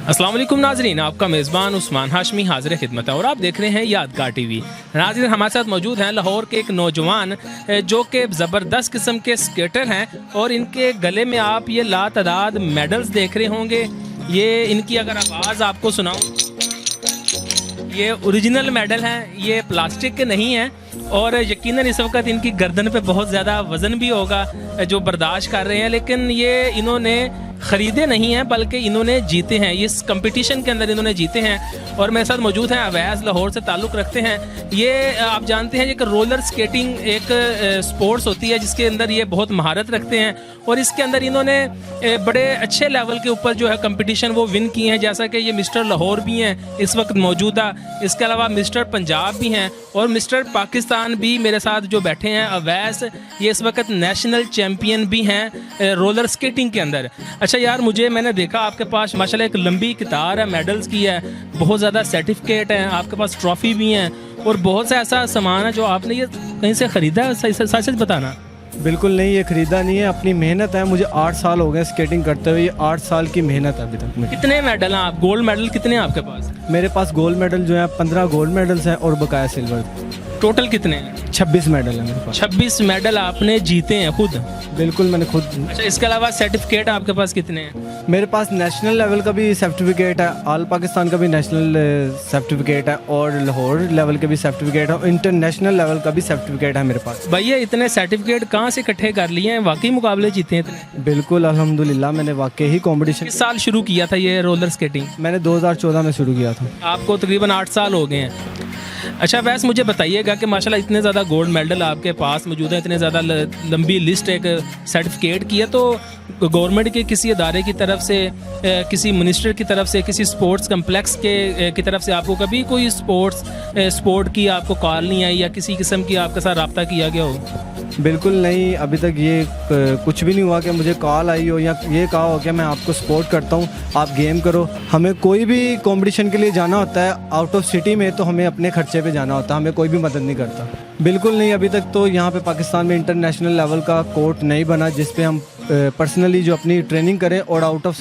अस्सलाम वालेकुम नाजरीन, आपका मेज़बान उस्मान हाशमी हाजिर खिदमत है और आप देख रहे हैं यादगार टीवी। नाजरीन, हमारे साथ मौजूद हैं लाहौर के एक नौजवान जो कि ज़बरदस्त किस्म के स्केटर हैं और इनके गले में आप ये लातादाद मेडल्स देख रहे होंगे। ये इनकी अगर आवाज़ आपको सुनाऊं, ये ओरिजिनल मेडल हैं, ये प्लास्टिक के नहीं हैं और यकीनन इस वक्त इनकी गर्दन पे बहुत ज़्यादा वज़न भी होगा जो बर्दाश्त कर रहे हैं, लेकिन ये इन्होंने ख़रीदे नहीं हैं बल्कि इन्होंने जीते हैं। इस कंपटीशन के अंदर इन्होंने जीते हैं और मेरे साथ मौजूद हैं अवैस, लाहौर से ताल्लुक़ रखते हैं। ये आप जानते हैं एक रोलर स्केटिंग एक स्पोर्ट्स होती है जिसके अंदर ये बहुत महारत रखते हैं और इसके अंदर इन्होंने बड़े अच्छे लेवल के ऊपर जो है कंपटीशन वो विन किए हैं, जैसा कि ये मिस्टर लाहौर भी हैं इस वक्त मौजूदा, इसके अलावा मिस्टर पंजाब भी हैं और मिस्टर पाकिस्तान भी मेरे साथ जो बैठे हैं अवैस, ये इस वक्त नेशनल चैम्पियन भी हैं रोलर स्केटिंग के अंदर। अच्छा यार, मैंने देखा आपके पास माशाल्लाह एक लंबी कितार है मेडल्स की है, बहुत ज़्यादा सर्टिफिकेट हैं, आपके पास ट्रॉफ़ी भी हैं और बहुत सा ऐसा सामान है जो आपने ये कहीं से ख़रीदा है, सच सच बताना। बिल्कुल नहीं, ये ख़रीदा नहीं है, अपनी मेहनत है। मुझे 8 साल हो गए स्केटिंग करते हुए, ये 8 साल की मेहनत है अभी तक मुझे। कितने मेडल हैं आप, गोल्ड मेडल कितने हैं आपके पास? मेरे पास गोल्ड मेडल जो है 15 गोल्ड मेडल्स हैं और बकाया सिल्वर। टोटल कितने हैं? 26 मेडल है मेरे पास। 26 मेडल आपने जीते हैं खुद? बिल्कुल, मैंने खुद। अच्छा, इसके अलावा सर्टिफिकेट आपके पास कितने हैं? मेरे पास नेशनल लेवल का भी सर्टिफिकेट है, ऑल पाकिस्तान का भी नेशनल सर्टिफिकेट है और लाहौर लेवल के भी सर्टिफिकेट है और इंटरनेशनल लेवल का भी सर्टिफिकेट है मेरे पास। भैया, इतने सर्टिफिकेट कहाँ से इकट्ठे कर लिए हैं? वाकई मुकाबले जीते हैं इतने? बिल्कुल, अल्हम्दुलिल्लाह, मैंने वाकई ही कॉम्पिटिशन। किस साल शुरू किया था ये रोलर स्केटिंग? मैंने 2014 में शुरू किया था। आपको तकरीबन 8 साल हो गए हैं। अच्छा वैसे मुझे बताइएगा कि माशाल्लाह इतने ज़्यादा गोल्ड मेडल आपके पास मौजूद है, इतने ज़्यादा लंबी लिस्ट एक सर्टिफिकेट की है, तो गवर्नमेंट के किसी अदारे की तरफ से, किसी मिनिस्टर की तरफ से, किसी स्पोर्ट्स कम्प्लेक्स की तरफ से आपको कभी कोई स्पोर्ट की आपको कॉल नहीं आई या किसी किस्म की आपके साथ रब्ता किया गया हो? बिल्कुल नहीं, अभी तक ये कुछ भी नहीं हुआ कि मुझे कॉल आई हो या ये कहा हो कि मैं आपको सपोर्ट करता हूँ, आप गेम करो। हमें कोई भी कंपटीशन के लिए जाना होता है आउट ऑफ सिटी में तो हमें अपने खर्चे पे जाना होता है, हमें कोई भी मदद नहीं करता। बिल्कुल नहीं, अभी तक तो यहाँ पे पाकिस्तान में इंटरनेशनल लेवल का कोर्ट नहीं बना जिस पे हम पर्सनली जो अपनी ट्रेनिंग करें और आउट ऑफ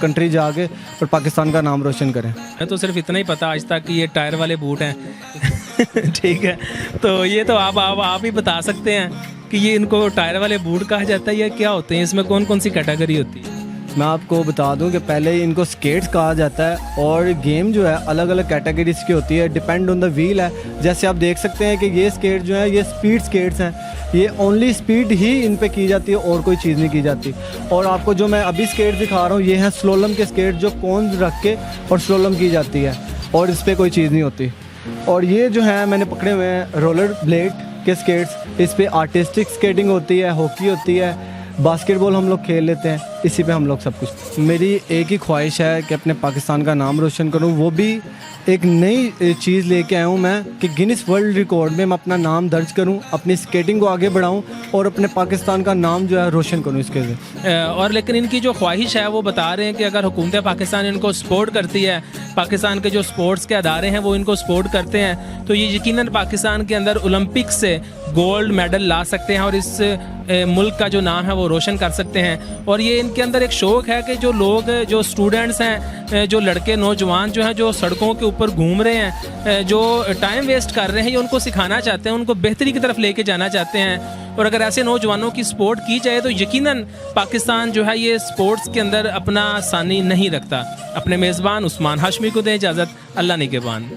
कंट्री जाके और पाकिस्तान का नाम रोशन करें। मैं तो सिर्फ इतना ही पता आज तक कि ये टायर वाले बूट हैं ठीक है, तो ये तो आप ही बता सकते हैं कि ये इनको टायर वाले बूट कहा जाता है या क्या होते हैं, इसमें कौन कौन सी कैटेगरी होती है? मैं आपको बता दूं कि पहले इनको स्केट्स कहा जाता है और गेम जो है अलग अलग कैटेगरीज की होती है, डिपेंड ऑन द व्हील है। जैसे आप देख सकते हैं कि ये स्केट जो है ये स्पीड स्केट्स हैं, ये ओनली स्पीड ही इन पे की जाती है और कोई चीज़ नहीं की जाती। और आपको जो मैं अभी स्केट दिखा रहा हूँ ये हैं स्लोलम के स्केट जो कोन रख के और स्लोलम की जाती है और इस पर कोई चीज़ नहीं होती। और ये जो है मैंने पकड़े हुए हैं रोलर ब्लेड के स्केट्स, इस पर आर्टिस्टिक स्केटिंग होती है, हॉकी होती है, बास्केटबॉल हम लोग खेल लेते हैं, इसी पे हम लोग सब कुछ। मेरी एक ही ख्वाहिश है कि अपने पाकिस्तान का नाम रोशन करूं, वो भी एक नई चीज़ लेके आया हूं मैं कि गिनीज वर्ल्ड रिकॉर्ड में मैं अपना नाम दर्ज करूं, अपनी स्केटिंग को आगे बढ़ाऊं और अपने पाकिस्तान का नाम जो है रोशन करूं इसके लिए। और लेकिन इनकी जो ख्वाहिश है वो बता रहे हैं कि अगर हुकूमत पाकिस्तान इनको सपोर्ट करती है, पाकिस्तान के जो स्पोर्ट्स के अदारे हैं वो इनको सपोर्ट करते हैं, तो ये यकीनन पाकिस्तान के अंदर ओलंपिक्स से गोल्ड मेडल ला सकते हैं और इस मुल्क का जो नाम है वो रोशन कर सकते हैं। और ये इनके अंदर एक शौक़ है कि जो लोग, जो स्टूडेंट्स हैं, जो लड़के नौजवान जो हैं, जो सड़कों के ऊपर घूम रहे हैं, जो टाइम वेस्ट कर रहे हैं, ये उनको सिखाना चाहते हैं, उनको बेहतरी की तरफ लेके जाना चाहते हैं। और अगर ऐसे नौजवानों की सपोर्ट की जाए तो यकीनन पाकिस्तान जो है ये स्पोर्ट्स के अंदर अपना सानी नहीं रखता। अपने मेज़बान उस्मान हाशमी को दें इजाज़त, अल्लाह निगहबान।